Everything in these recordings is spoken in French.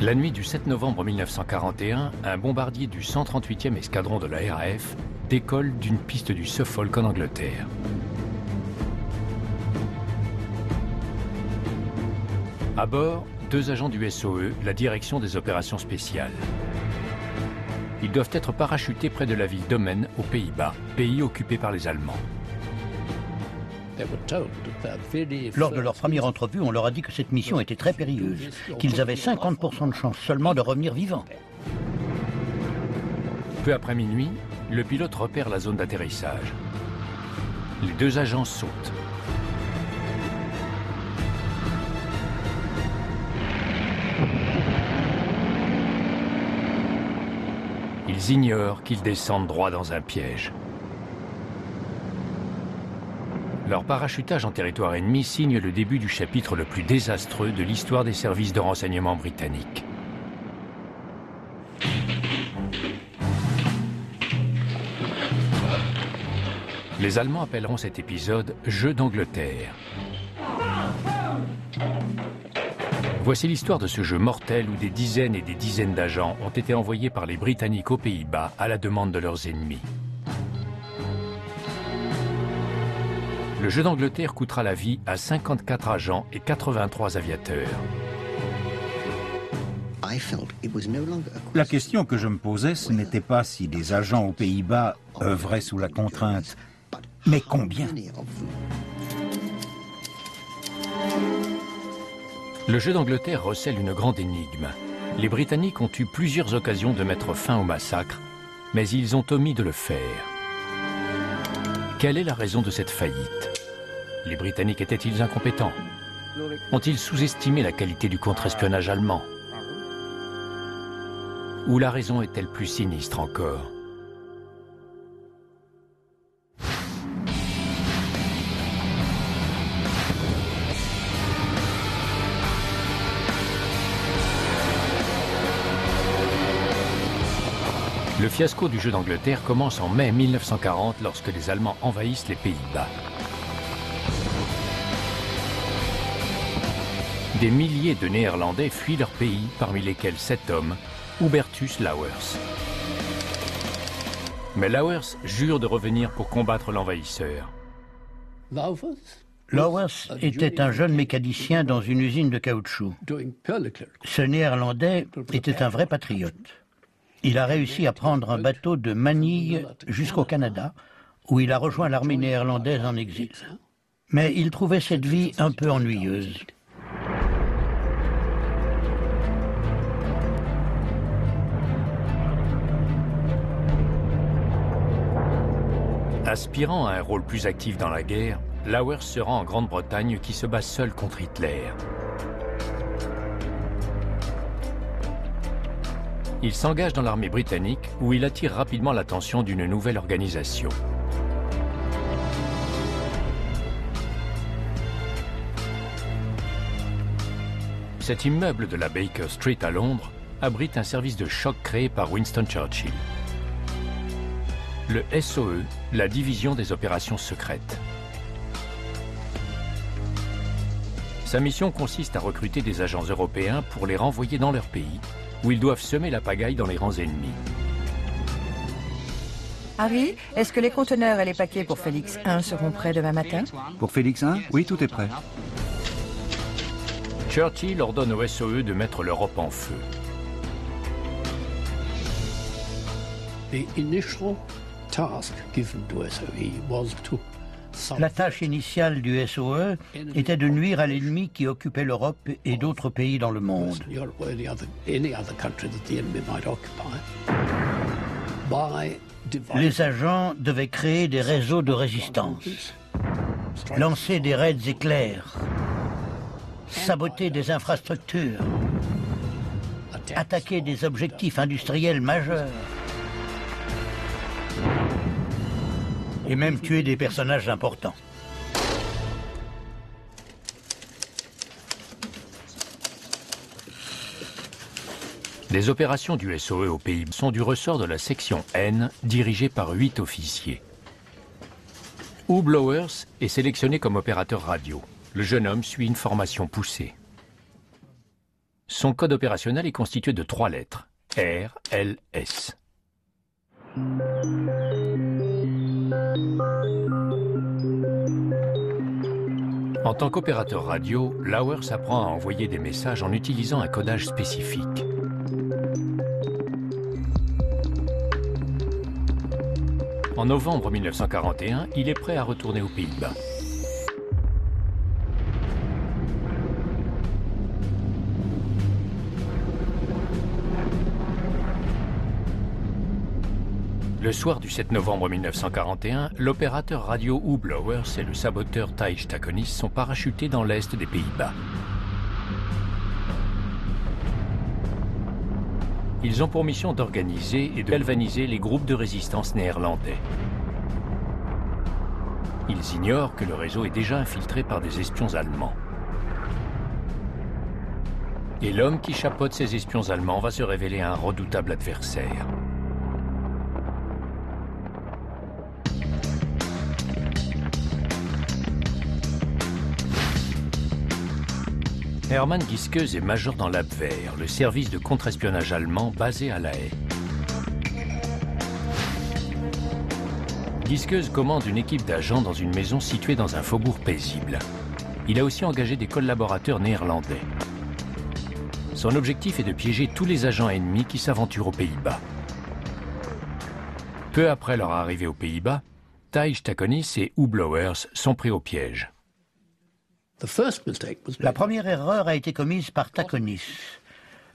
La nuit du 7 novembre 1941, un bombardier du 138e escadron de la RAF décolle d'une piste du Suffolk en Angleterre. À bord, 2 agents du SOE, la direction des opérations spéciales. Ils doivent être parachutés près de la ville d'Ommen, aux Pays-Bas, pays occupé par les Allemands. Lors de leur première entrevue, on leur a dit que cette mission était très périlleuse, qu'ils avaient 50% de chance seulement de revenir vivants. Peu après minuit, le pilote repère la zone d'atterrissage. Les 2 agents sautent. Ils ignorent qu'ils descendent droit dans un piège. Leur parachutage en territoire ennemi signe le début du chapitre le plus désastreux de l'histoire des services de renseignement britanniques. Les Allemands appelleront cet épisode « Jeu d'Angleterre ». Voici l'histoire de ce jeu mortel où des dizaines et des dizaines d'agents ont été envoyés par les Britanniques aux Pays-Bas à la demande de leurs ennemis. Le jeu d'Angleterre coûtera la vie à 54 agents et 83 aviateurs. La question que je me posais, ce n'était pas si des agents aux Pays-Bas œuvraient sous la contrainte, mais combien? Le jeu d'Angleterre recèle une grande énigme. Les Britanniques ont eu plusieurs occasions de mettre fin au massacre, mais ils ont omis de le faire. Quelle est la raison de cette faillite? Les Britanniques étaient-ils incompétents? Ont-ils sous-estimé la qualité du contre-espionnage allemand? Ou la raison est-elle plus sinistre encore? Le fiasco du jeu d'Angleterre commence en mai 1940 lorsque les Allemands envahissent les Pays-Bas. Des milliers de Néerlandais fuient leur pays, parmi lesquels cet homme, Hubertus Lauwers. Mais Lauwers jure de revenir pour combattre l'envahisseur. Lauwers était un jeune mécanicien dans une usine de caoutchouc. Ce Néerlandais était un vrai patriote. Il a réussi à prendre un bateau de Manille jusqu'au Canada, où il a rejoint l'armée néerlandaise en exil. Mais il trouvait cette vie un peu ennuyeuse. Aspirant à un rôle plus actif dans la guerre, Lauwers se rend en Grande-Bretagne qui se bat seul contre Hitler. Il s'engage dans l'armée britannique où il attire rapidement l'attention d'une nouvelle organisation. Cet immeuble de la Baker Street à Londres abrite un service de choc créé par Winston Churchill. Le SOE, la division des opérations secrètes. Sa mission consiste à recruter des agents européens pour les renvoyer dans leur pays, où ils doivent semer la pagaille dans les rangs ennemis. Harry, est-ce que les conteneurs et les paquets pour Félix 1 seront prêts demain matin? Pour Félix 1, oui, tout est prêt. Churchill ordonne au SOE de mettre l'Europe en feu. La tâche initiale du SOE était de nuire à l'ennemi qui occupait l'Europe et d'autres pays dans le monde. Les agents devaient créer des réseaux de résistance, lancer des raids éclairs, saboter des infrastructures, attaquer des objectifs industriels majeurs et même tuer des personnages importants. Les opérations du SOE aux Pays-Bas sont du ressort de la section N, dirigée par 8 officiers. Hugh Lauwers est sélectionné comme opérateur radio. Le jeune homme suit une formation poussée. Son code opérationnel est constitué de 3 lettres, R, L, S. En tant qu'opérateur radio, Lauwers apprend à envoyer des messages en utilisant un codage spécifique. En novembre 1941, il est prêt à retourner aux Pays-Bas. Le soir du 7 novembre 1941, l'opérateur radio Huub Lauwers et le saboteur Thijs Taconis sont parachutés dans l'est des Pays-Bas. Ils ont pour mission d'organiser et de galvaniser les groupes de résistance néerlandais. Ils ignorent que le réseau est déjà infiltré par des espions allemands. Et l'homme qui chapeaute ces espions allemands va se révéler un redoutable adversaire. Hermann Giskeuz est major dans l'Abwehr, le service de contre-espionnage allemand basé à La Haye. Giskeuz commande une équipe d'agents dans une maison située dans un faubourg paisible. Il a aussi engagé des collaborateurs néerlandais. Son objectif est de piéger tous les agents ennemis qui s'aventurent aux Pays-Bas. Peu après leur arrivée aux Pays-Bas, Thijs Taconis et Huub Lauwers sont pris au piège. La première erreur a été commise par Taconis.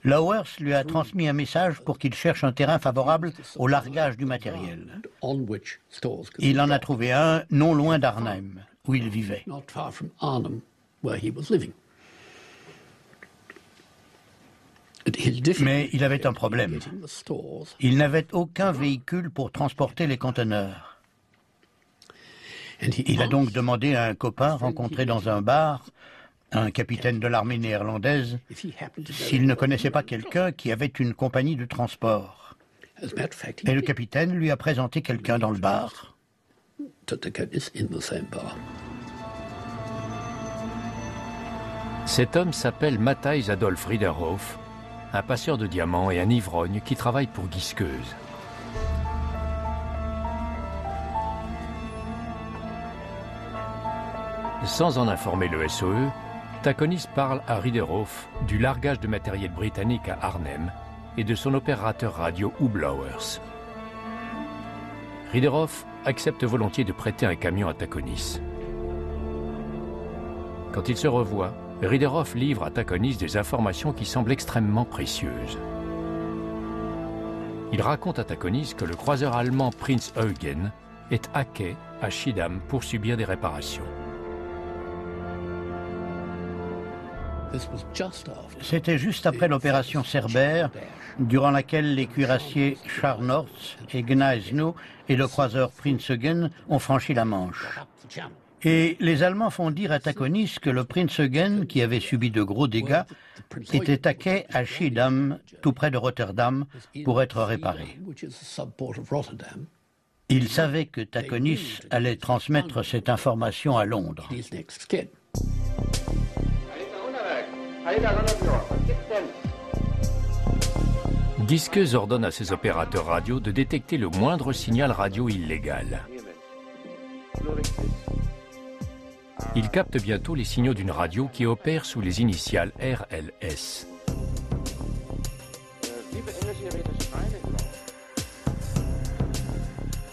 Lauwers lui a transmis un message pour qu'il cherche un terrain favorable au largage du matériel. Il en a trouvé un non loin d'Arnhem, où il vivait. Mais il avait un problème. Il n'avait aucun véhicule pour transporter les conteneurs. Il a donc demandé à un copain rencontré dans un bar, un capitaine de l'armée néerlandaise, s'il ne connaissait pas quelqu'un qui avait une compagnie de transport. Et le capitaine lui a présenté quelqu'un dans le bar. Cet homme s'appelle Matthijs Adolf Riederhof, un passeur de diamants et un ivrogne qui travaille pour Giskeuz. Sans en informer le SOE, Taconis parle à Riederhof du largage de matériel britannique à Arnhem et de son opérateur radio Huub Lauwers. Riederhof accepte volontiers de prêter un camion à Taconis. Quand ils se revoient, Riederhof livre à Taconis des informations qui semblent extrêmement précieuses. Il raconte à Taconis que le croiseur allemand Prinz Eugen est hacké à Schiedam pour subir des réparations. C'était juste après l'opération Cerbère, durant laquelle les cuirassiers Scharnhorst et Gneisenau et le croiseur Prinz Eugen ont franchi la Manche. Et les Allemands font dire à Taconis que le Prinz Eugen, qui avait subi de gros dégâts, était hacké à Schiedam, tout près de Rotterdam, pour être réparé. Il savait que Taconis allait transmettre cette information à Londres. Giskeuz ordonne à ses opérateurs radio de détecter le moindre signal radio illégal. Il capte bientôt les signaux d'une radio qui opère sous les initiales RLS.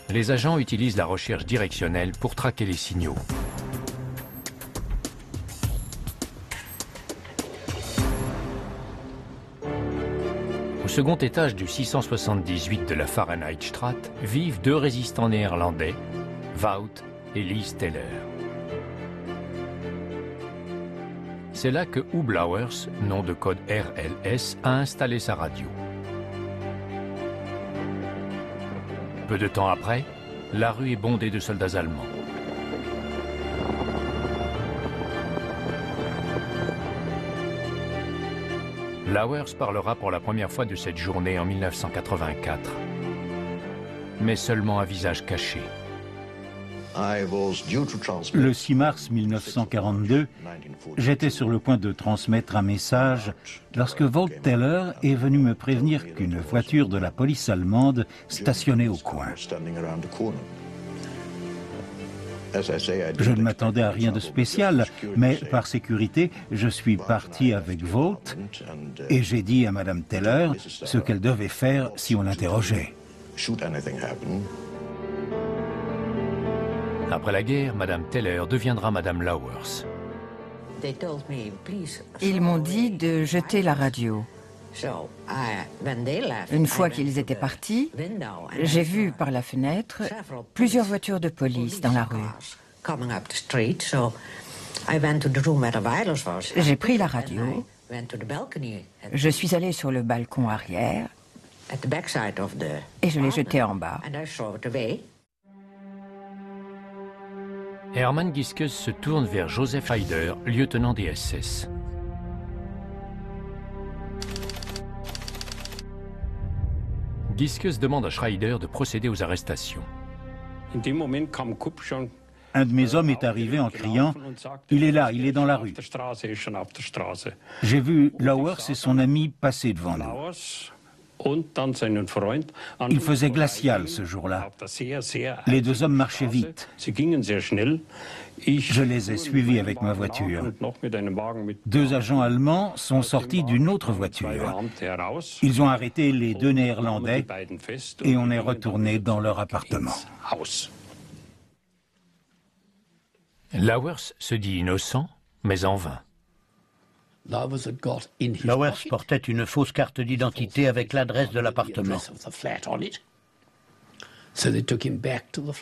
Les agents utilisent la recherche directionnelle pour traquer les signaux. Au second étage du 678 de la Fahrenheitstraat vivent 2 résistants néerlandais, Wout et Lee Teller. C'est là que Huub Lauwers, nom de code RLS, a installé sa radio. Peu de temps après, la rue est bondée de soldats allemands. Lauwers parlera pour la première fois de cette journée en 1984, mais seulement à visage caché. Le 6 mars 1942, j'étais sur le point de transmettre un message lorsque Walt Teller est venu me prévenir qu'une voiture de la police allemande stationnait au coin. Je ne m'attendais à rien de spécial, mais par sécurité, je suis parti avec Walt et j'ai dit à Madame Teller ce qu'elle devait faire si on l'interrogeait. Après la guerre, Madame Teller deviendra Madame Lowers. Ils m'ont dit de jeter la radio. Une fois qu'ils étaient partis, j'ai vu par la fenêtre plusieurs voitures de police dans la rue. J'ai pris la radio, je suis allé sur le balcon arrière et je l'ai jeté en bas. Hermann Gieskes se tourne vers Joseph Haider, lieutenant des SS. Gieskes demande à Schreider de procéder aux arrestations. Un de mes hommes est arrivé en criant « Il est là, il est dans la rue ». J'ai vu Lowers et son ami passer devant nous. Il faisait glacial ce jour-là. Les deux hommes marchaient vite. Je les ai suivis avec ma voiture. Deux agents allemands sont sortis d'une autre voiture. Ils ont arrêté les deux Néerlandais et on est retourné dans leur appartement. Lowers se dit innocent, mais en vain. Lowers portait une fausse carte d'identité avec l'adresse de l'appartement.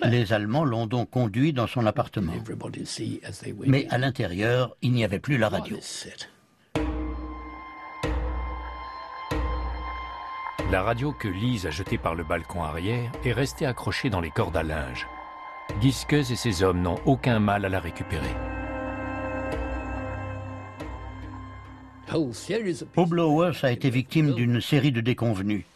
Les Allemands l'ont donc conduit dans son appartement. Mais à l'intérieur, il n'y avait plus la radio. La radio que Lise a jetée par le balcon arrière est restée accrochée dans les cordes à linge. Gieskes et ses hommes n'ont aucun mal à la récupérer. Ub Lowers a été victime d'une série de déconvenues.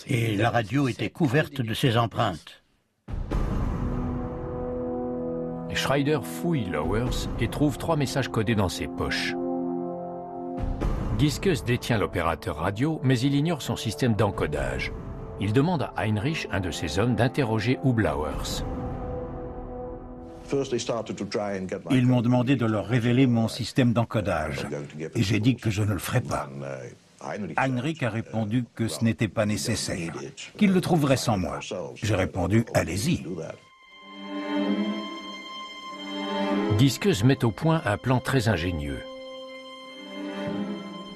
Et la radio était couverte de ses empreintes. Schreider fouille Lowers et trouve 3 messages codés dans ses poches. Gieskes détient l'opérateur radio, mais il ignore son système d'encodage. Il demande à Heinrich, un de ses hommes, d'interroger Ub Lowers. Ils m'ont demandé de leur révéler mon système d'encodage. Et j'ai dit que je ne le ferais pas. Heinrich a répondu que ce n'était pas nécessaire, qu'il le trouverait sans moi. J'ai répondu « Allez-y ». Gieskes met au point un plan très ingénieux.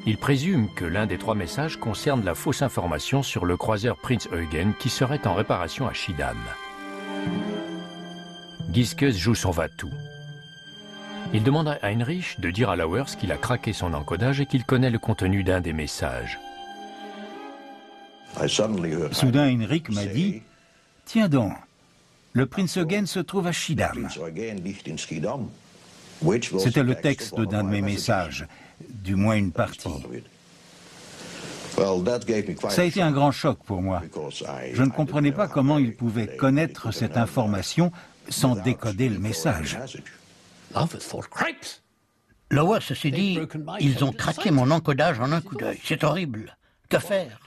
Il présume que l'un des 3 messages concerne la fausse information sur le croiseur Prinz Eugen qui serait en réparation à Schiedam. Gieskes joue son va-tout. Il demande à Heinrich de dire à Lowers qu'il a craqué son encodage et qu'il connaît le contenu d'un des messages. Soudain, Heinrich m'a dit « Tiens donc, le Prinz Eugen se trouve à Schiedam ». C'était le texte d'un de mes messages, du moins une partie. Ça a été un grand choc pour moi. Je ne comprenais pas comment il pouvait connaître cette information sans décoder le message. Lowers s'est dit, ils ont craqué mon encodage en un coup d'œil. C'est horrible. Que faire?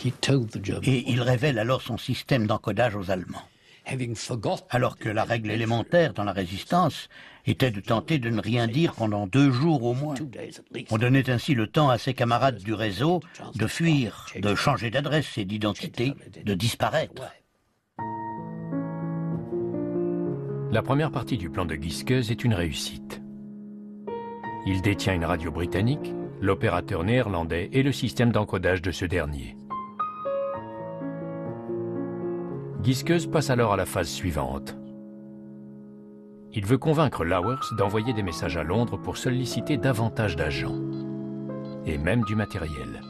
Et il révèle alors son système d'encodage aux Allemands. Alors que la règle élémentaire dans la résistance était de tenter de ne rien dire pendant 2 jours au moins. On donnait ainsi le temps à ses camarades du réseau de fuir, de changer d'adresse et d'identité, de disparaître. La première partie du plan de Gieskes est une réussite. Il détient une radio britannique, l'opérateur néerlandais et le système d'encodage de ce dernier. Gieskes passe alors à la phase suivante. Il veut convaincre Lowers d'envoyer des messages à Londres pour solliciter davantage d'agents, et même du matériel.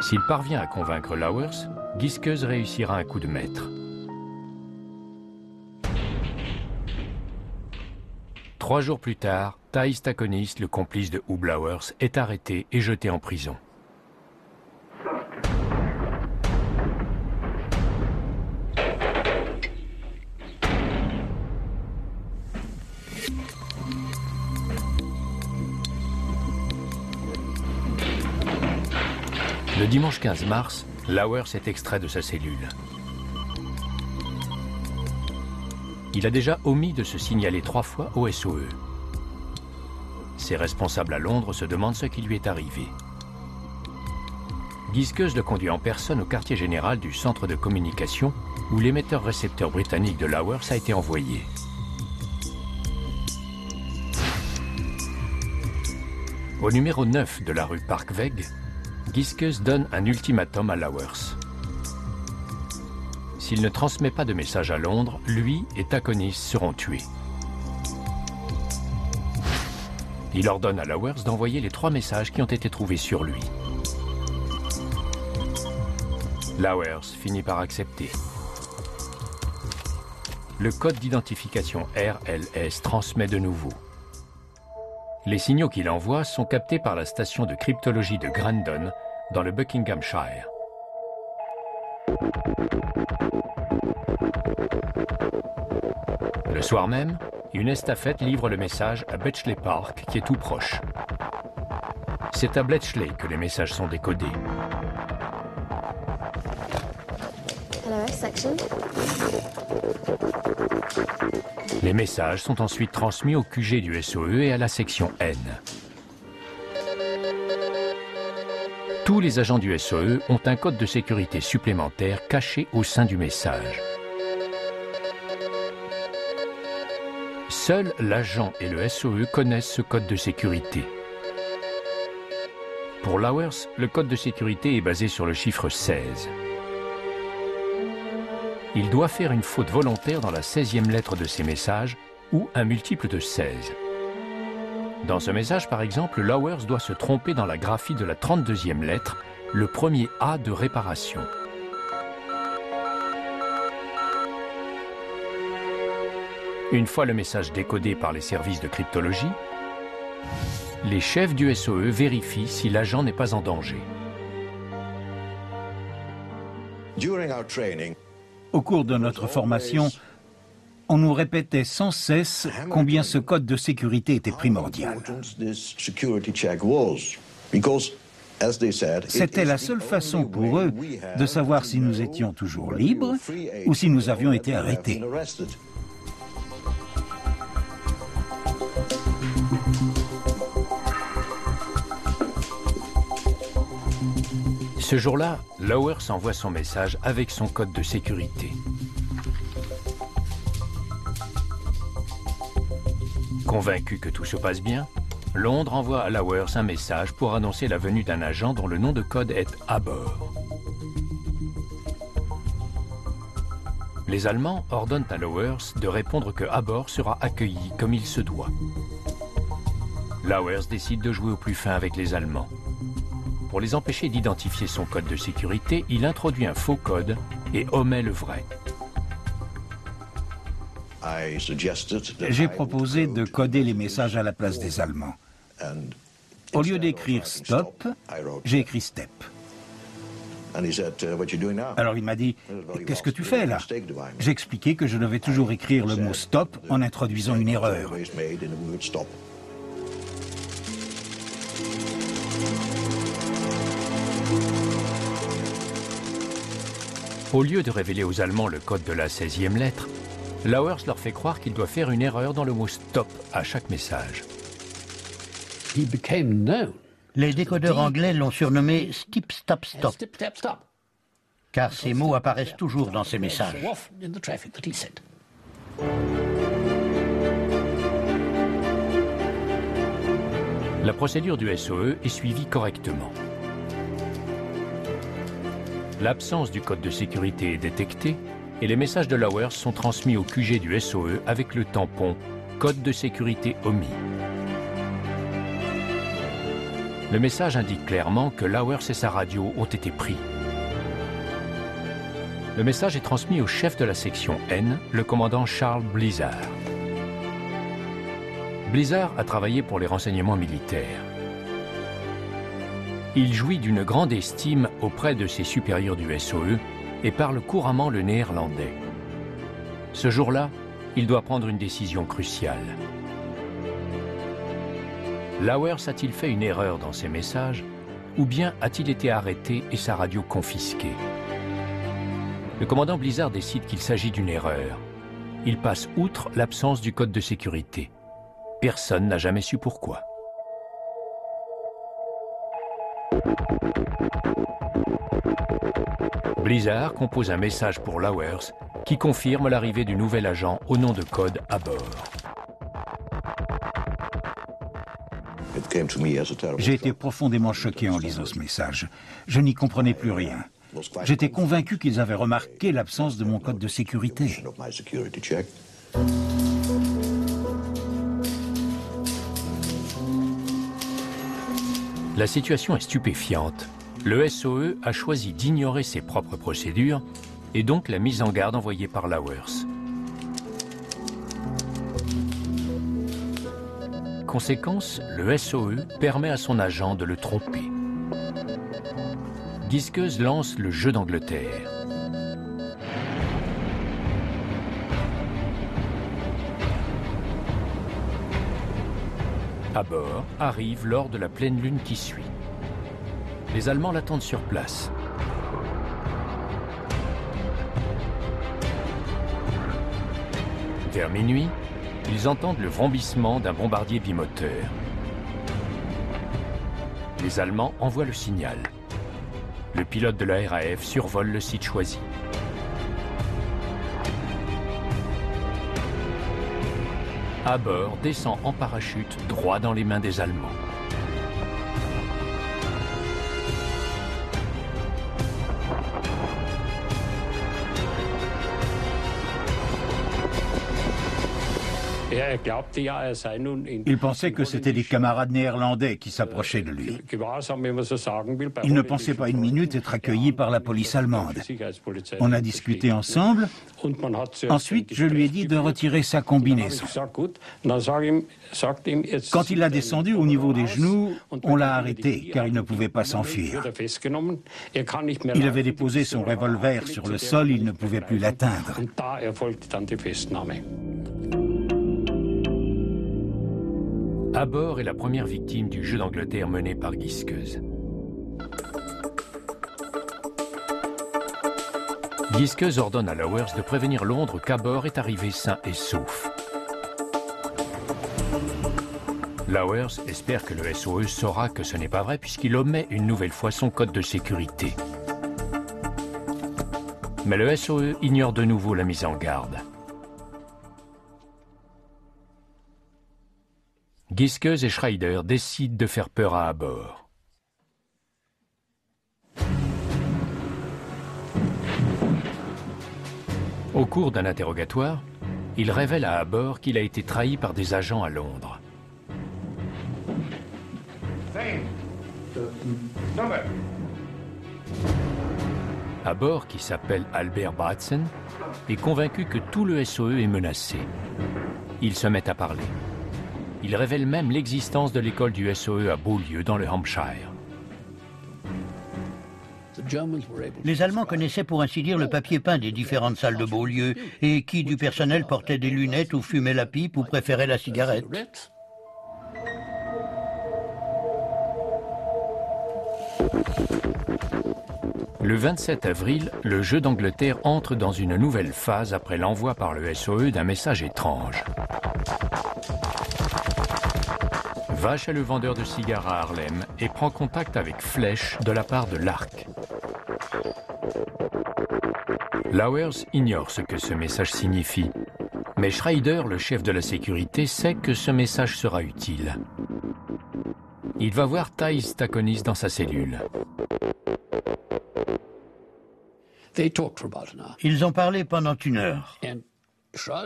S'il parvient à convaincre Lowers, Gieskes réussira un coup de maître. 3 jours plus tard, Thijs Taconis, le complice de Ub Lowers, est arrêté et jeté en prison. Le dimanche 15 mars, Lauwers est extrait de sa cellule. Il a déjà omis de se signaler 3 fois au SOE. Ses responsables à Londres se demandent ce qui lui est arrivé. Giskeus le conduit en personne au quartier général du centre de communication où l'émetteur-récepteur britannique de Lauwers a été envoyé. Au numéro 9 de la rue Parkweg, Giskeus donne un ultimatum à Lauwers. S'il ne transmet pas de message à Londres, lui et Taconis seront tués. Il ordonne à Lauwers d'envoyer les 3 messages qui ont été trouvés sur lui. Lauwers finit par accepter. Le code d'identification RLS transmet de nouveau. Les signaux qu'il envoie sont captés par la station de cryptologie de Grandon, dans le Buckinghamshire. Le soir même, une estafette livre le message à Bletchley Park, qui est tout proche. C'est à Bletchley que les messages sont décodés. Hello, section. Les messages sont ensuite transmis au QG du SOE et à la section N. Tous les agents du SOE ont un code de sécurité supplémentaire caché au sein du message. Seuls l'agent et le SOE connaissent ce code de sécurité. Pour Lauwers, le code de sécurité est basé sur le chiffre 16. Il doit faire une faute volontaire dans la 16e lettre de ses messages ou un multiple de 16. Dans ce message, par exemple, Lauwers doit se tromper dans la graphie de la 32e lettre, le premier A de réparation. Une fois le message décodé par les services de cryptologie, les chefs du SOE vérifient si l'agent n'est pas en danger. Au cours de notre formation, on nous répétait sans cesse combien ce code de sécurité était primordial. C'était la seule façon pour eux de savoir si nous étions toujours libres ou si nous avions été arrêtés. Ce jour-là, Lauwers envoie son message avec son code de sécurité. Convaincu que tout se passe bien, Londres envoie à Lauwers un message pour annoncer la venue d'un agent dont le nom de code est Abor. Les Allemands ordonnent à Lauwers de répondre que Abor sera accueilli comme il se doit. Lauwers décide de jouer au plus fin avec les Allemands. Pour les empêcher d'identifier son code de sécurité, il introduit un faux code et omet le vrai. J'ai proposé de coder les messages à la place des Allemands. Au lieu d'écrire stop, j'ai écrit step. Alors il m'a dit, qu'est-ce que tu fais là? J'ai expliqué que je devais toujours écrire le mot stop en introduisant une erreur. Au lieu de révéler aux Allemands le code de la 16e lettre, Lauwers leur fait croire qu'il doit faire une erreur dans le mot stop à chaque message. Les décodeurs anglais l'ont surnommé Stip Stop Stop, car ces mots apparaissent toujours dans ses messages. La procédure du SOE est suivie correctement. L'absence du code de sécurité est détectée et les messages de Lauwers sont transmis au QG du SOE avec le tampon « Code de sécurité omis ». Le message indique clairement que Lauwers et sa radio ont été pris. Le message est transmis au chef de la section N, le commandant Charles Blizzard. Blizzard a travaillé pour les renseignements militaires. Il jouit d'une grande estime auprès de ses supérieurs du SOE et parle couramment le néerlandais. Ce jour-là, il doit prendre une décision cruciale. Lauwers a-t-il fait une erreur dans ses messages Ou bien a-t-il été arrêté et sa radio confisquée? Le commandant Blizzard décide qu'il s'agit d'une erreur. Il passe outre l'absence du code de sécurité. Personne n'a jamais su pourquoi. Blizzard compose un message pour Lauwers qui confirme l'arrivée du nouvel agent au nom de code à bord. J'ai été profondément choqué en lisant ce message. Je n'y comprenais plus rien. J'étais convaincu qu'ils avaient remarqué l'absence de mon code de sécurité. La situation est stupéfiante. Le SOE a choisi d'ignorer ses propres procédures et donc la mise en garde envoyée par Lauwers. Conséquence, le SOE permet à son agent de le tromper. Giskeuz lance le jeu d'Angleterre. À bord arrive lors de la pleine lune qui suit. Les Allemands l'attendent sur place. Vers minuit, ils entendent le vrombissement d'un bombardier bimoteur. Les Allemands envoient le signal. Le pilote de la RAF survole le site choisi. À bord descend en parachute droit dans les mains des Allemands. Il pensait que c'était des camarades néerlandais qui s'approchaient de lui. Il ne pensait pas une minute être accueilli par la police allemande. On a discuté ensemble. Ensuite, je lui ai dit de retirer sa combinaison. Quand il l'a descendu au niveau des genoux, on l'a arrêté car il ne pouvait pas s'enfuir. Il avait déposé son revolver sur le sol, il ne pouvait plus l'atteindre. À bord est la première victime du jeu d'Angleterre mené par Giskeuz. Giskeuz ordonne à Lauwers de prévenir Londres qu'à bord est arrivé sain et sauf. Lauwers espère que le SOE saura que ce n'est pas vrai puisqu'il omet une nouvelle fois son code de sécurité. Mais le SOE ignore de nouveau la mise en garde. Giskeuz et Schreider décident de faire peur à bord. Au cours d'un interrogatoire, il révèle à bord qu'il a été trahi par des agents à Londres. À bord, qui s'appelle Albert Bratsen, est convaincu que tout le SOE est menacé. Ils se mettent à parler. Il révèle même l'existence de l'école du SOE à Beaulieu, dans le Hampshire. Les Allemands connaissaient pour ainsi dire le papier peint des différentes salles de Beaulieu et qui du personnel portait des lunettes ou fumait la pipe ou préférait la cigarette. Le 27 avril, le jeu d'Angleterre entre dans une nouvelle phase après l'envoi par le SOE d'un message étrange. Va chez le vendeur de cigares à Harlem et prend contact avec Flèche de la part de l'Arc. Lauwers ignore ce que ce message signifie, mais Schreider, le chef de la sécurité, sait que ce message sera utile. Il va voir Thijs Taconis dans sa cellule. Ils ont parlé pendant 1 heure.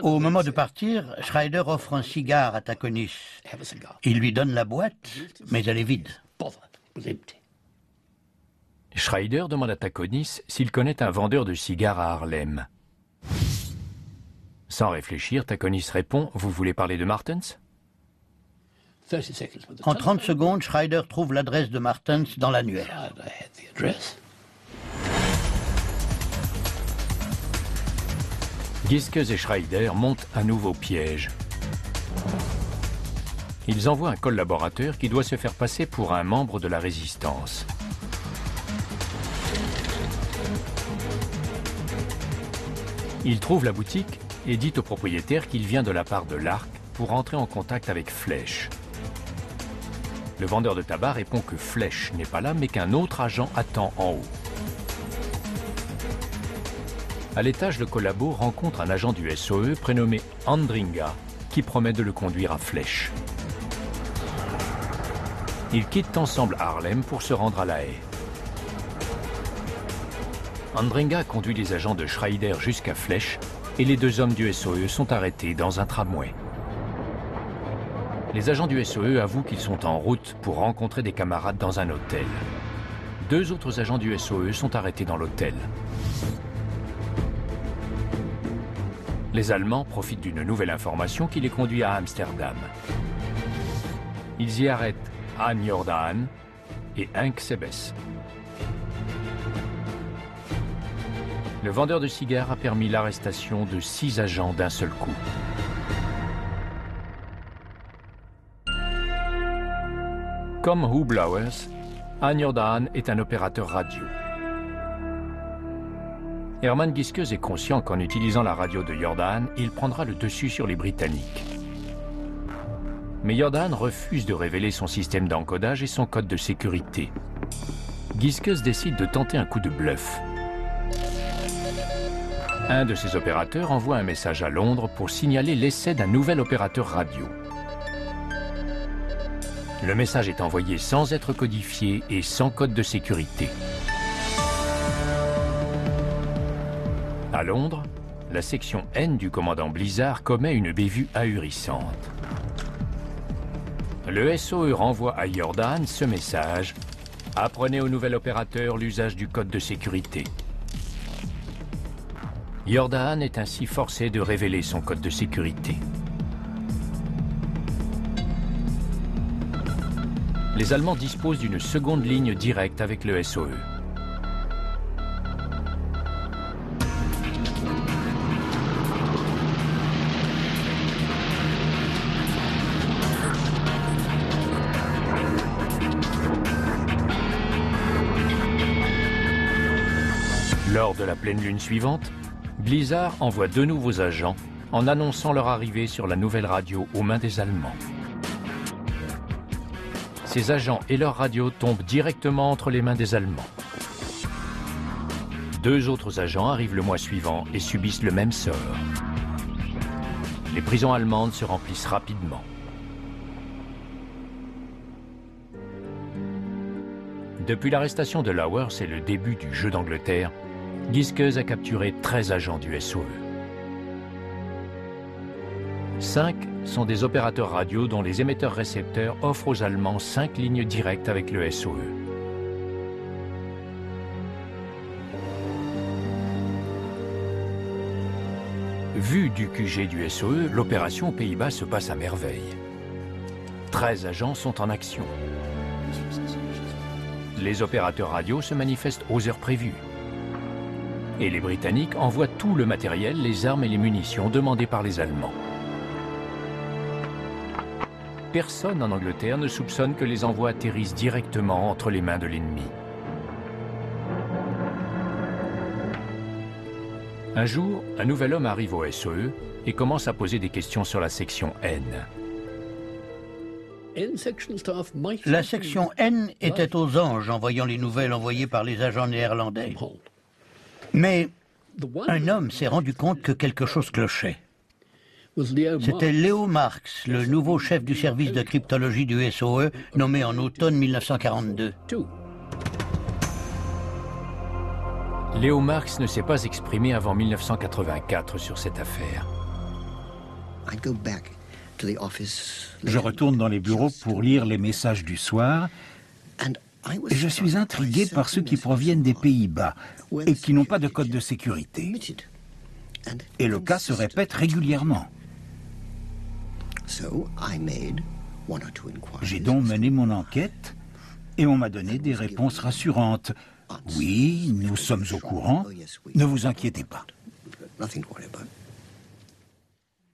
Au moment de partir, Schreider offre un cigare à Taconis. Il lui donne la boîte, mais elle est vide. Schreider demande à Taconis s'il connaît un vendeur de cigares à Harlem. Sans réfléchir, Taconis répond « Vous voulez parler de Martens ?» En 30 secondes, Schreider trouve l'adresse de Martens dans l'annuaire. Giskeuz et Schreider montent un nouveau piège. Ils envoient un collaborateur qui doit se faire passer pour un membre de la résistance. Il trouve la boutique et dit au propriétaire qu'il vient de la part de l'Ark pour entrer en contact avec Flèche. Le vendeur de tabac répond que Flèche n'est pas là, mais qu'un autre agent attend en haut. À l'étage, le collabo rencontre un agent du SOE prénommé Andringa, qui promet de le conduire à Flèche. Ils quittent ensemble Harlem pour se rendre à La Haye. Andringa conduit les agents de Schreider jusqu'à Flèche et les deux hommes du SOE sont arrêtés dans un tramway. Les agents du SOE avouent qu'ils sont en route pour rencontrer des camarades dans un hôtel. Deux autres agents du SOE sont arrêtés dans l'hôtel. Les Allemands profitent d'une nouvelle information qui les conduit à Amsterdam. Ils y arrêtent Anne Jordan et Henk Sebes. Le vendeur de cigares a permis l'arrestation de 6 agents d'un seul coup. Comme Hublauers, Anne Jordan est un opérateur radio. Herman Giskeuz est conscient qu'en utilisant la radio de Jordan, il prendra le dessus sur les Britanniques. Mais Jordan refuse de révéler son système d'encodage et son code de sécurité. Giskeuz décide de tenter un coup de bluff. Un de ses opérateurs envoie un message à Londres pour signaler l'essai d'un nouvel opérateur radio. Le message est envoyé sans être codifié et sans code de sécurité. À Londres, la section N du commandant Blizzard commet une bévue ahurissante. Le SOE renvoie à Jordan ce message: « Apprenez au nouvel opérateur l'usage du code de sécurité ». Jordan est ainsi forcé de révéler son code de sécurité. Les Allemands disposent d'une seconde ligne directe avec le SOE. Lors de la pleine lune suivante, Blizzard envoie 2 nouveaux agents en annonçant leur arrivée sur la nouvelle radio aux mains des Allemands. Ces agents et leur radio tombent directement entre les mains des Allemands. 2 autres agents arrivent le mois suivant et subissent le même sort. Les prisons allemandes se remplissent rapidement. Depuis l'arrestation de Lauwers et le début du jeu d'Angleterre, Giskeuz a capturé 13 agents du SOE. 5 sont des opérateurs radio dont les émetteurs-récepteurs offrent aux Allemands 5 lignes directes avec le SOE. Vu du QG du SOE, l'opération aux Pays-Bas se passe à merveille. 13 agents sont en action. Les opérateurs radio se manifestent aux heures prévues. Et les Britanniques envoient tout le matériel, les armes et les munitions demandées par les Allemands. Personne en Angleterre ne soupçonne que les envois atterrissent directement entre les mains de l'ennemi. Un jour, un nouvel homme arrive au SOE et commence à poser des questions sur la section N. La section N était aux anges en voyant les nouvelles envoyées par les agents néerlandais. Mais un homme s'est rendu compte que quelque chose clochait. C'était Leo Marx, le nouveau chef du service de cryptologie du SOE, nommé en automne 1942. Leo Marx ne s'est pas exprimé avant 1984 sur cette affaire. Je retourne dans les bureaux pour lire les messages du soir et je suis intrigué par ceux qui proviennent des Pays-Bas et qui n'ont pas de code de sécurité. Et le cas se répète régulièrement. J'ai donc mené mon enquête et on m'a donné des réponses rassurantes. Oui, nous sommes au courant, ne vous inquiétez pas.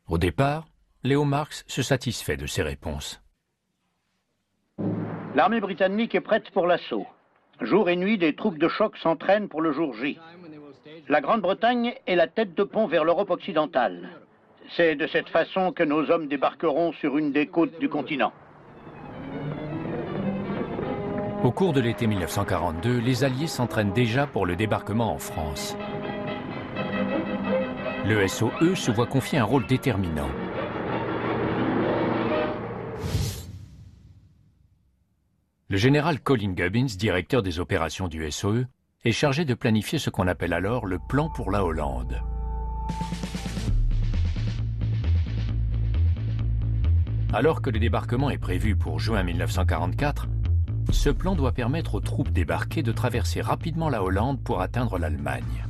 Au départ, Leo Marx se satisfait de ces réponses. L'armée britannique est prête pour l'assaut. Jour et nuit, des troupes de choc s'entraînent pour le jour J. La Grande-Bretagne est la tête de pont vers l'Europe occidentale. C'est de cette façon que nos hommes débarqueront sur une des côtes du continent. Au cours de l'été 1942, les Alliés s'entraînent déjà pour le débarquement en France. Le SOE se voit confier un rôle déterminant. Le général Colin Gubbins, directeur des opérations du SOE, est chargé de planifier ce qu'on appelle alors le plan pour la Hollande. Alors que le débarquement est prévu pour juin 1944, ce plan doit permettre aux troupes débarquées de traverser rapidement la Hollande pour atteindre l'Allemagne.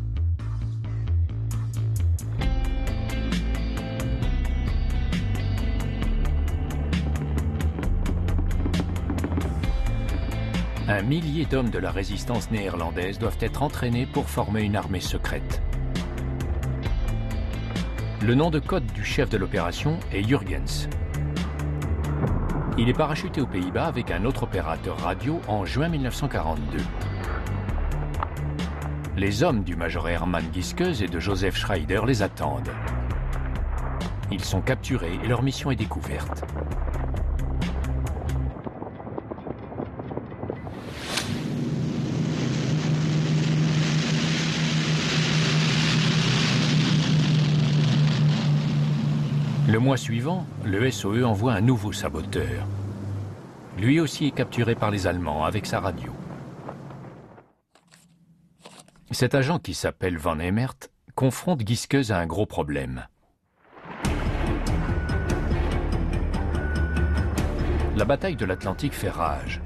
Un millier d'hommes de la résistance néerlandaise doivent être entraînés pour former une armée secrète. Le nom de code du chef de l'opération est Jurgens. Il est parachuté aux Pays-Bas avec un autre opérateur radio en juin 1942. Les hommes du major Hermann Gieskes et de Joseph Schreider les attendent. Ils sont capturés et leur mission est découverte. Le mois suivant, le SOE envoie un nouveau saboteur. Lui aussi est capturé par les Allemands avec sa radio. Cet agent qui s'appelle Van Hemert confronte Gieskes à un gros problème. La bataille de l'Atlantique fait rage.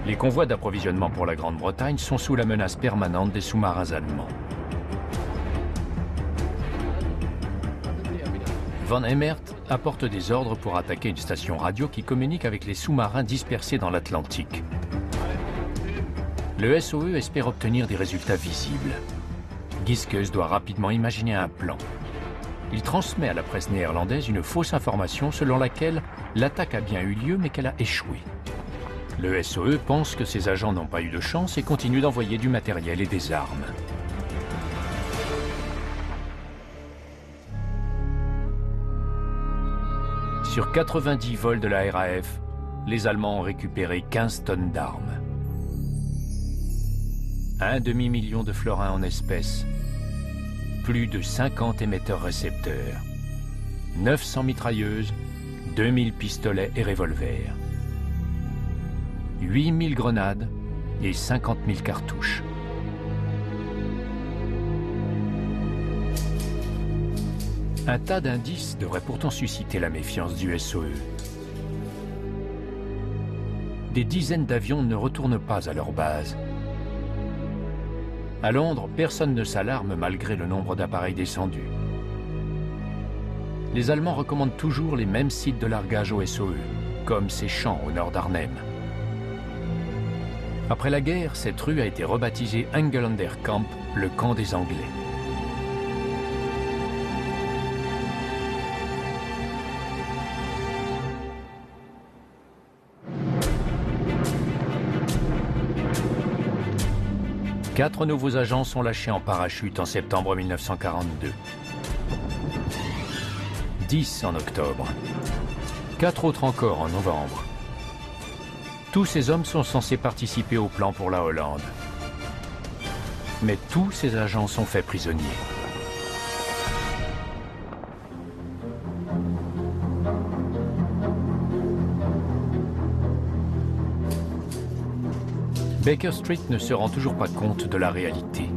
Les convois d'approvisionnement pour la Grande-Bretagne sont sous la menace permanente des sous-marins allemands. Van Hemert apporte des ordres pour attaquer une station radio qui communique avec les sous-marins dispersés dans l'Atlantique. Le SOE espère obtenir des résultats visibles. Gieskes doit rapidement imaginer un plan. Il transmet à la presse néerlandaise une fausse information selon laquelle l'attaque a bien eu lieu mais qu'elle a échoué. Le SOE pense que ses agents n'ont pas eu de chance et continue d'envoyer du matériel et des armes. Sur 90 vols de la RAF, les Allemands ont récupéré 15 tonnes d'armes. Un demi-million de florins en espèces, plus de 50 émetteurs-récepteurs, 900 mitrailleuses, 2000 pistolets et revolvers, 8000 grenades et 50 000 cartouches. Un tas d'indices devrait pourtant susciter la méfiance du SOE. Des dizaines d'avions ne retournent pas à leur base. À Londres, personne ne s'alarme malgré le nombre d'appareils descendus. Les Allemands recommandent toujours les mêmes sites de largage au SOE, comme ces champs au nord d'Arnhem. Après la guerre, cette rue a été rebaptisée Engelander Camp, le camp des Anglais. Quatre nouveaux agents sont lâchés en parachute en septembre 1942. 10 en octobre. 4 autres encore en novembre. Tous ces hommes sont censés participer au plan pour la Hollande. Mais tous ces agents sont faits prisonniers. Baker Street ne se rend toujours pas compte de la réalité.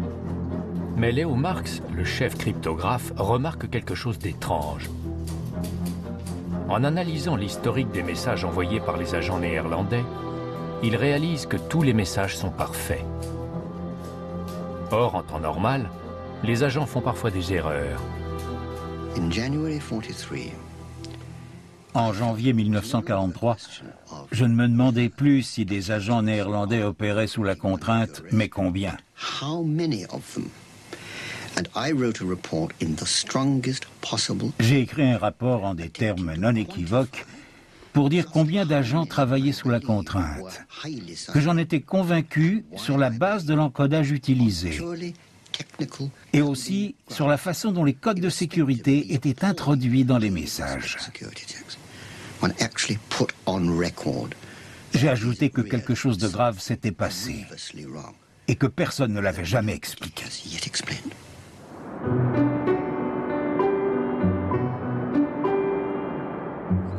Mais Leo Marx, le chef cryptographe, remarque quelque chose d'étrange. En analysant l'historique des messages envoyés par les agents néerlandais, il réalise que tous les messages sont parfaits. Or, en temps normal, les agents font parfois des erreurs. En janvier 1943, je ne me demandais plus si des agents néerlandais opéraient sous la contrainte, mais combien. J'ai écrit un rapport en des termes non équivoques pour dire combien d'agents travaillaient sous la contrainte, que j'en étais convaincu sur la base de l'encodage utilisé et aussi sur la façon dont les codes de sécurité étaient introduits dans les messages. J'ai ajouté que quelque chose de grave s'était passé et que personne ne l'avait jamais expliqué.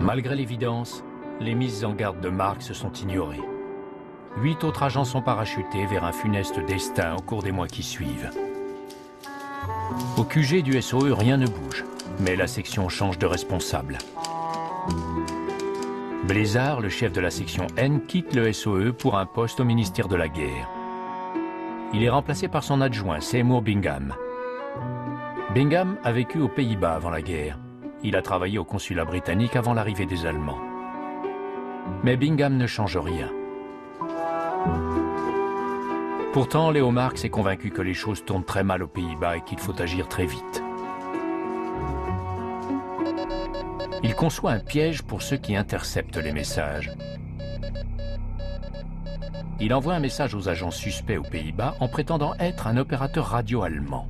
Malgré l'évidence, les mises en garde de Marks sont ignorées. 8 autres agents sont parachutés vers un funeste destin au cours des mois qui suivent. Au QG du SOE, rien ne bouge, mais la section change de responsable. Blizzard, le chef de la section N, quitte le SOE pour un poste au ministère de la Guerre. Il est remplacé par son adjoint, Seymour Bingham. Bingham a vécu aux Pays-Bas avant la guerre. Il a travaillé au consulat britannique avant l'arrivée des Allemands. Mais Bingham ne change rien. Pourtant, Leo Marks est convaincu que les choses tournent très mal aux Pays-Bas et qu'il faut agir très vite. Il conçoit un piège pour ceux qui interceptent les messages. Il envoie un message aux agents suspects aux Pays-Bas en prétendant être un opérateur radio allemand.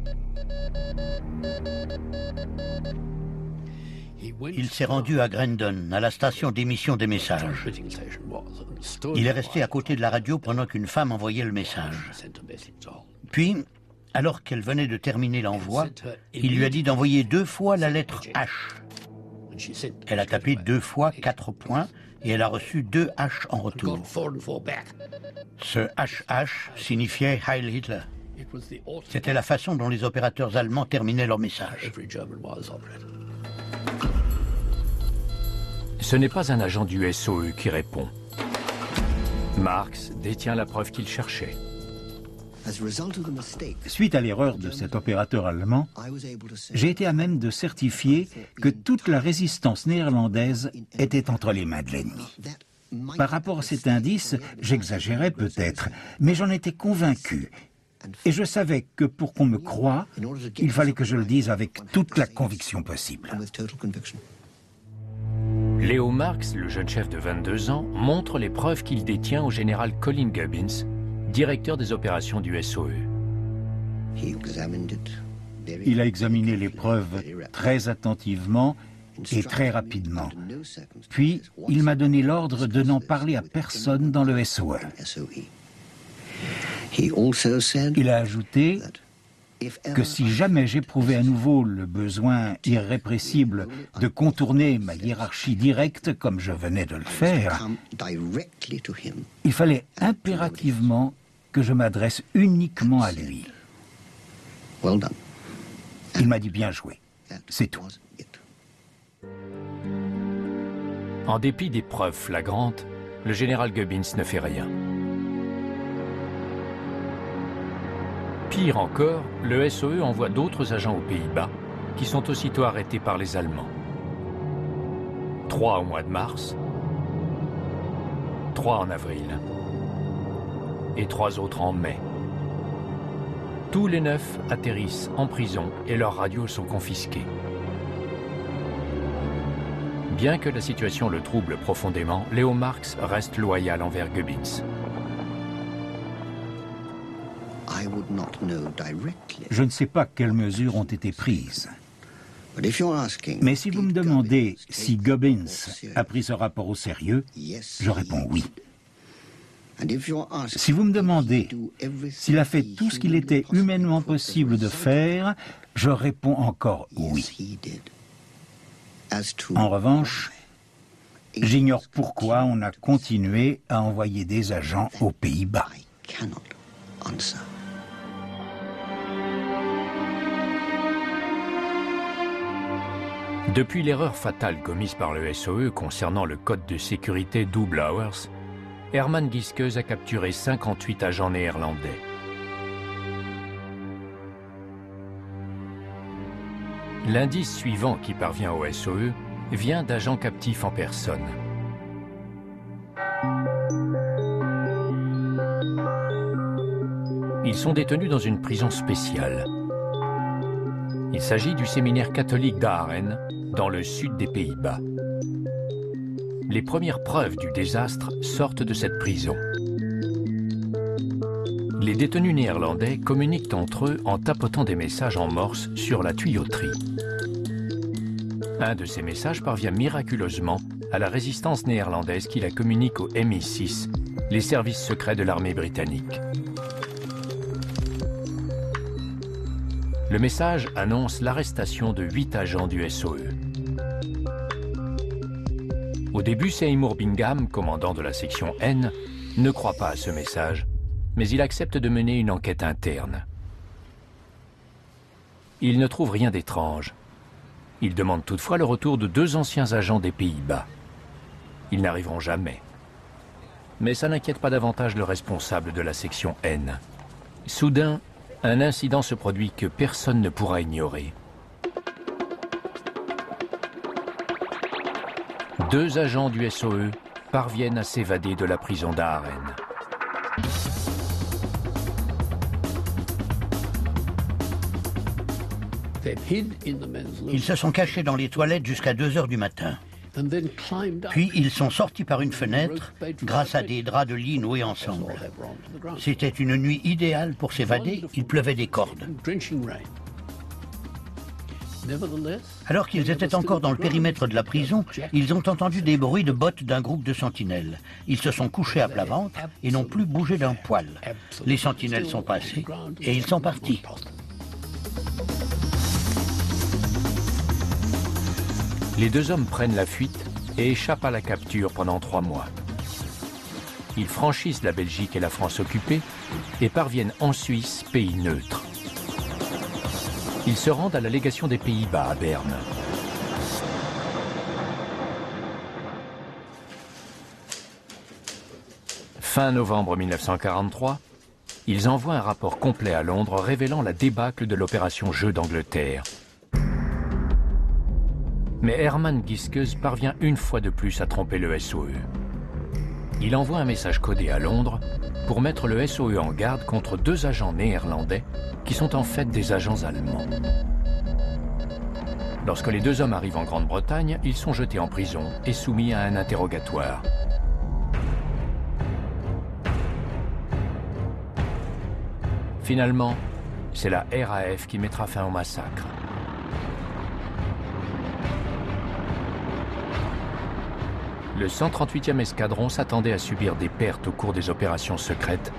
Il s'est rendu à Grendon, à la station d'émission des messages. Il est resté à côté de la radio pendant qu'une femme envoyait le message. Puis, alors qu'elle venait de terminer l'envoi, il lui a dit d'envoyer 2 fois la lettre H. Elle a tapé 2 fois 4 points et elle a reçu 2 H en retour. Ce HH signifiait Heil Hitler. C'était la façon dont les opérateurs allemands terminaient leur message. Ce n'est pas un agent du SOE qui répond. Marks détient la preuve qu'il cherchait. Suite à l'erreur de cet opérateur allemand, j'ai été à même de certifier que toute la résistance néerlandaise était entre les mains de l'ennemi. Par rapport à cet indice, j'exagérais peut-être, mais j'en étais convaincu. Et je savais que pour qu'on me croie, il fallait que je le dise avec toute la conviction possible. Leo Marks, le jeune chef de 22 ans, montre les preuves qu'il détient au général Colin Gubbins, directeur des opérations du SOE. Il a examiné les preuves très attentivement et très rapidement. Puis, il m'a donné l'ordre de n'en parler à personne dans le SOE. Il a ajouté que si jamais j'éprouvais à nouveau le besoin irrépressible de contourner ma hiérarchie directe comme je venais de le faire, il fallait impérativement que je m'adresse uniquement à lui. Il m'a dit bien joué, c'est tout. En dépit des preuves flagrantes, le général Gubbins ne fait rien. Pire encore, le SOE envoie d'autres agents aux Pays-Bas qui sont aussitôt arrêtés par les Allemands. 3 au mois de mars, 3 en avril et 3 autres en mai. Tous les 9 atterrissent en prison et leurs radios sont confisquées. Bien que la situation le trouble profondément, Leo Marks reste loyal envers Gubbins. Je ne sais pas quelles mesures ont été prises. Mais si vous me demandez si Gubbins a pris ce rapport au sérieux, je réponds oui. Si vous me demandez s'il a fait tout ce qu'il était humainement possible de faire, je réponds encore oui. En revanche, j'ignore pourquoi on a continué à envoyer des agents aux Pays-Bas. Depuis l'erreur fatale commise par le SOE concernant le code de sécurité Double Hours, Herman Giskeuz a capturé 58 agents néerlandais. L'indice suivant qui parvient au SOE vient d'agents captifs en personne. Ils sont détenus dans une prison spéciale. Il s'agit du séminaire catholique d'Aaren, dans le sud des Pays-Bas. les premières preuves du désastre sortent de cette prison. Les détenus néerlandais communiquent entre eux en tapotant des messages en morse sur la tuyauterie. Un de ces messages parvient miraculeusement à la résistance néerlandaise qui la communique au MI6, les services secrets de l'armée britannique. Le message annonce l'arrestation de 8 agents du SOE. Au début, Seymour Bingham, commandant de la section N, ne croit pas à ce message, mais il accepte de mener une enquête interne. Il ne trouve rien d'étrange. Il demande toutefois le retour de 2 anciens agents des Pays-Bas. Ils n'arriveront jamais. Mais ça n'inquiète pas davantage le responsable de la section N. Soudain, un incident se produit que personne ne pourra ignorer. 2 agents du SOE parviennent à s'évader de la prison d'Aaren. Ils se sont cachés dans les toilettes jusqu'à 2 heures du matin. Puis ils sont sortis par une fenêtre grâce à des draps de lit noués ensemble. C'était une nuit idéale pour s'évader, il pleuvait des cordes. Alors qu'ils étaient encore dans le périmètre de la prison, ils ont entendu des bruits de bottes d'un groupe de sentinelles. Ils se sont couchés à plat ventre et n'ont plus bougé d'un poil. Les sentinelles sont passés et ils sont partis. Les 2 hommes prennent la fuite et échappent à la capture pendant 3 mois. Ils franchissent la Belgique et la France occupées et parviennent en Suisse, pays neutre. Ils se rendent à la légation des Pays-Bas à Berne. Fin novembre 1943, ils envoient un rapport complet à Londres révélant la débâcle de l'opération Jeux d'Angleterre. Mais Herman Gieskes parvient une fois de plus à tromper le SOE. Il envoie un message codé à Londres pour mettre le SOE en garde contre 2 agents néerlandais qui sont en fait des agents allemands. Lorsque les 2 hommes arrivent en Grande-Bretagne, ils sont jetés en prison et soumis à un interrogatoire. Finalement, c'est la RAF qui mettra fin au massacre. Le 138e escadron s'attendait à subir des pertes au cours des opérations secrètes,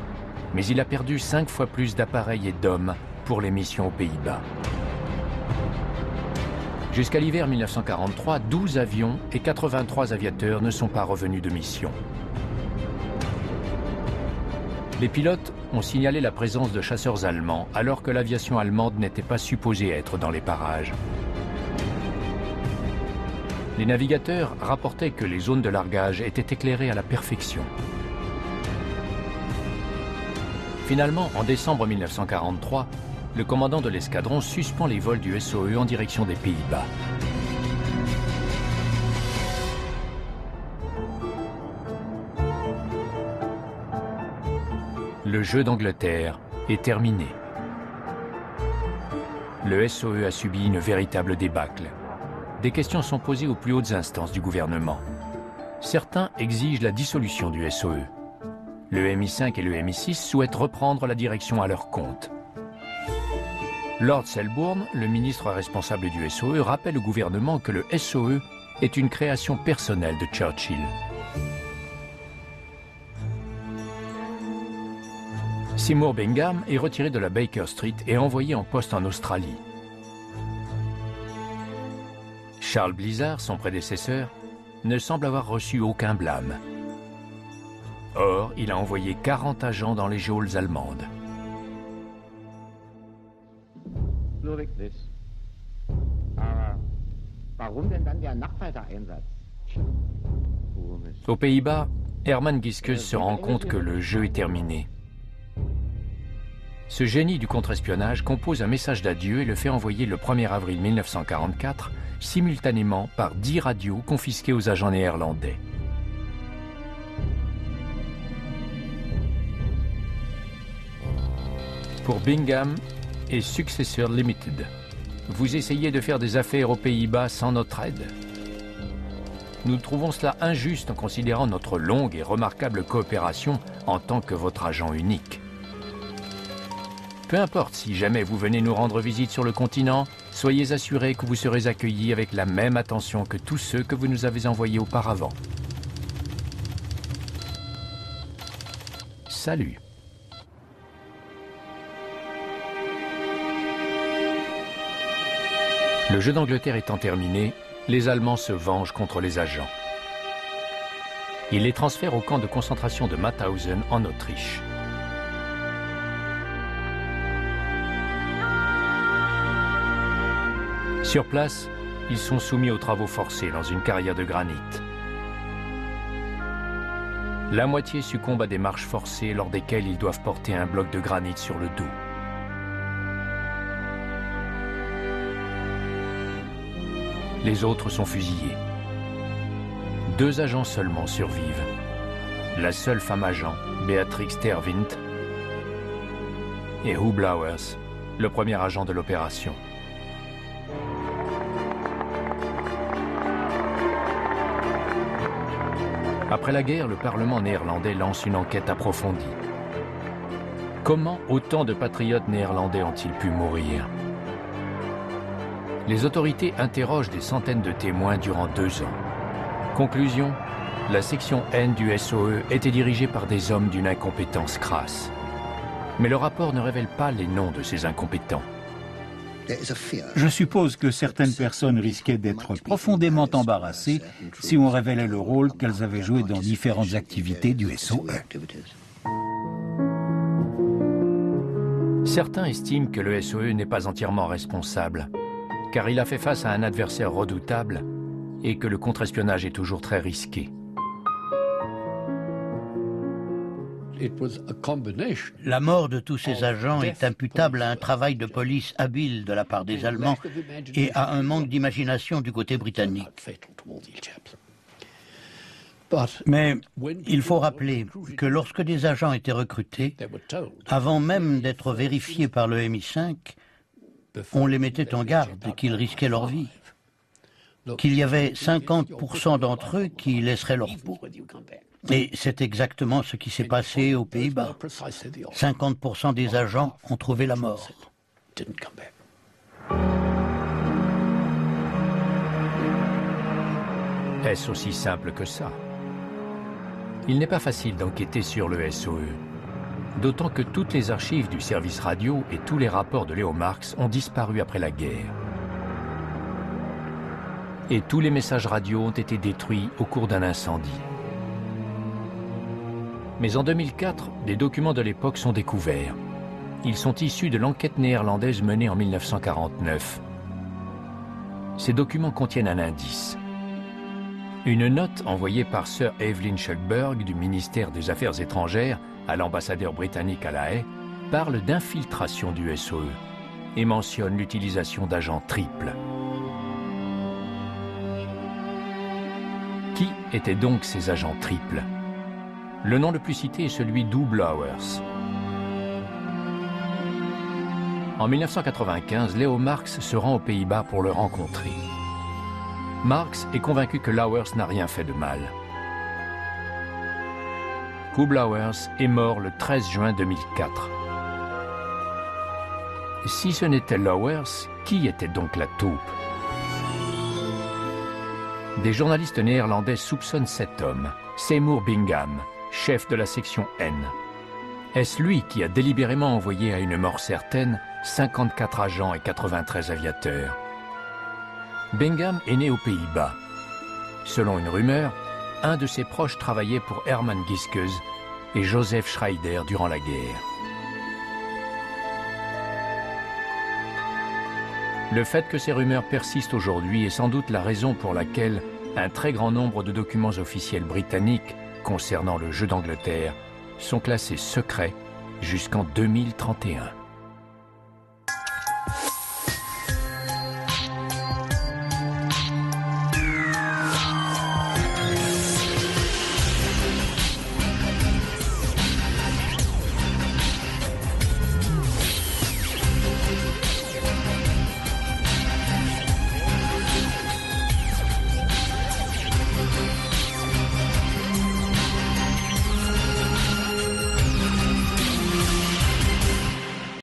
mais il a perdu 5 fois plus d'appareils et d'hommes pour les missions aux Pays-Bas. Jusqu'à l'hiver 1943, 12 avions et 83 aviateurs ne sont pas revenus de mission. Les pilotes ont signalé la présence de chasseurs allemands alors que l'aviation allemande n'était pas supposée être dans les parages. Les navigateurs rapportaient que les zones de largage étaient éclairées à la perfection. Finalement, en décembre 1943, le commandant de l'escadron suspend les vols du SOE en direction des Pays-Bas. Le jeu d'Angleterre est terminé. Le SOE a subi une véritable débâcle. Des questions sont posées aux plus hautes instances du gouvernement. Certains exigent la dissolution du SOE. Le MI5 et le MI6 souhaitent reprendre la direction à leur compte. Lord Selborne, le ministre responsable du SOE, rappelle au gouvernement que le SOE est une création personnelle de Churchill. Seymour Bingham est retiré de la Baker Street et envoyé en poste en Australie. Charles Blizzard, son prédécesseur, ne semble avoir reçu aucun blâme. Or, il a envoyé 40 agents dans les geôles allemandes. Aux Pays-Bas, Herman Gieskes se rend compte que le jeu est terminé. Ce génie du contre-espionnage compose un message d'adieu et le fait envoyer le 1er avril 1944 simultanément par 10 radios confisquées aux agents néerlandais. Pour Bingham et Successor Limited, vous essayez de faire des affaires aux Pays-Bas sans notre aide. Nous trouvons cela injuste en considérant notre longue et remarquable coopération en tant que votre agent unique. Peu importe si jamais vous venez nous rendre visite sur le continent, soyez assurés que vous serez accueillis avec la même attention que tous ceux que vous nous avez envoyés auparavant. Salut. Le jeu d'Angleterre étant terminé, les Allemands se vengent contre les agents. Ils les transfèrent au camp de concentration de Mauthausen en Autriche. Sur place, ils sont soumis aux travaux forcés dans une carrière de granit. La moitié succombe à des marches forcées lors desquelles ils doivent porter un bloc de granit sur le dos. Les autres sont fusillés. 2 agents seulement survivent. La seule femme agent, Beatrix Terwind, et Hugh Blowers, le premier agent de l'opération. Après la guerre, le Parlement néerlandais lance une enquête approfondie. Comment autant de patriotes néerlandais ont-ils pu mourir? Les autorités interrogent des centaines de témoins durant 2 ans. Conclusion, la section N du SOE était dirigée par des hommes d'une incompétence crasse. Mais le rapport ne révèle pas les noms de ces incompétents. Je suppose que certaines personnes risquaient d'être profondément embarrassées si on révélait le rôle qu'elles avaient joué dans différentes activités du SOE. Certains estiment que le SOE n'est pas entièrement responsable, car il a fait face à un adversaire redoutable et que le contre-espionnage est toujours très risqué. La mort de tous ces agents est imputable à un travail de police habile de la part des Allemands et à un manque d'imagination du côté britannique. Mais il faut rappeler que lorsque des agents étaient recrutés, avant même d'être vérifiés par le MI5, on les mettait en garde qu'ils risquaient leur vie, qu'il y avait 50% d'entre eux qui laisseraient leur peau. Et c'est exactement ce qui s'est passé aux Pays-Bas. 50% des agents ont trouvé la mort. Est-ce aussi simple que ça? Il n'est pas facile d'enquêter sur le SOE. D'autant que toutes les archives du service radio et tous les rapports de Léo Marx ont disparu après la guerre. Et tous les messages radio ont été détruits au cours d'un incendie. Mais en 2004, des documents de l'époque sont découverts. Ils sont issus de l'enquête néerlandaise menée en 1949. Ces documents contiennent un indice. Une note envoyée par Sir Evelyn Shuckburgh du ministère des Affaires étrangères à l'ambassadeur britannique à La Haye parle d'infiltration du SOE et mentionne l'utilisation d'agents triples. Qui étaient donc ces agents triples? Le nom le plus cité est celui d'Hugh Blowers. En 1995, Léo Marx se rend aux Pays-Bas pour le rencontrer. Marx est convaincu que Blowers n'a rien fait de mal. Hugh Blowers est mort le 13 juin 2004. Si ce n'était Blowers, qui était donc la taupe? Des journalistes néerlandais soupçonnent cet homme, Seymour Bingham, chef de la section N. Est-ce lui qui a délibérément envoyé à une mort certaine 54 agents et 93 aviateurs? Bingham est né aux Pays-Bas. Selon une rumeur, un de ses proches travaillait pour Hermann Giskes et Joseph Schreider durant la guerre. Le fait que ces rumeurs persistent aujourd'hui est sans doute la raison pour laquelle un très grand nombre de documents officiels britanniques concernant le jeu d'Angleterre sont classés secrets jusqu'en 2031.